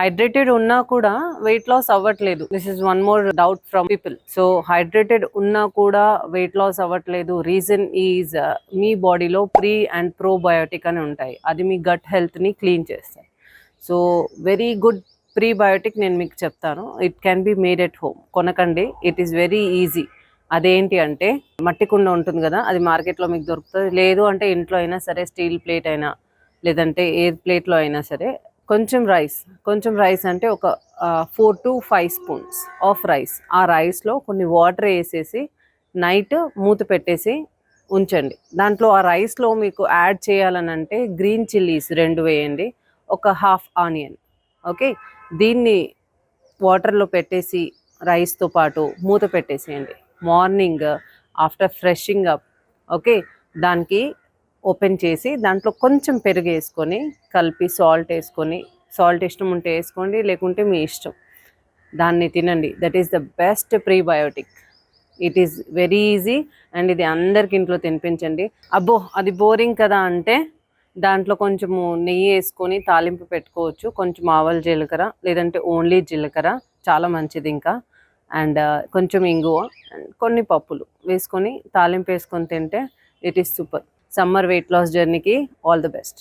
Hydrated ఉన్నా కూడా weight loss అవ్వట్లేదు. This is one more doubt from people. So hydrated ఉన్నా కూడా వెయిట్ లాస్ అవ్వట్లేదు, రీజన్ ఈజ్ మీ బాడీలో ప్రీ అండ్ ప్రోబయోటిక్ అని ఉంటాయి. అది మీ గట్ హెల్త్ని క్లీన్ చేస్తాయి. సో వెరీ గుడ్ ప్రీబయోటిక్ నేను మీకు చెప్తాను. It can be made at home. కొనకండి, ఇట్ ఈస్ వెరీ ఈజీ. అదేంటి అంటే మట్టి కుండ ఉంటుంది కదా, అది మార్కెట్లో మీకు దొరుకుతుంది. లేదు అంటే ఇంట్లో అయినా సరే, స్టీల్ ప్లేట్ అయినా లేదంటే ఏ ప్లేట్లో అయినా సరే, కొంచెం రైస్ అంటే ఒక 4 to 5 స్పూన్స్ ఆఫ్ రైస్. ఆ రైస్లో కొన్ని వాటర్ వేసేసి నైట్ మూత పెట్టేసి ఉంచండి. దాంట్లో ఆ రైస్లో మీకు యాడ్ చేయాలని అంటే గ్రీన్ చిల్లీస్ 2 వేయండి, ఒక హాఫ్ ఆనియన్. ఓకే, దీన్ని వాటర్లో పెట్టేసి రైస్తో పాటు మూత పెట్టేసేయండి. మార్నింగ్ ఆఫ్టర్ ఫ్రెషింగ్ అప్, ఓకే, దానికి ఓపెన్ చేసి దాంట్లో కొంచెం పెరుగు వేసుకొని కలిపి సాల్ట్ వేసుకొని, సాల్ట్ ఇష్టం ఉంటే వేసుకోండి, లేకుంటే మీ ఇష్టం, దాన్ని తినండి. That is the best prebiotic. It is very easy and ఇది అందరికి ఇంట్లో తినిపించండి. అబ్బో అది బోరింగ్ కదా అంటే దాంట్లో కొంచెము నెయ్యి వేసుకొని తాలింపు పెట్టుకోవచ్చు, కొంచెం ఆవాల జీలకర్ర లేదంటే ఓన్లీ జీలకర్ర, చాలా మంచిది. ఇంకా అండ్ కొంచెం ఇంగువ అండ్ కొన్ని పప్పులు వేసుకొని తాలింపు వేసుకొని తింటే it is super. Summer weight loss జర్నీకి ఆల్ ది బెస్ట్.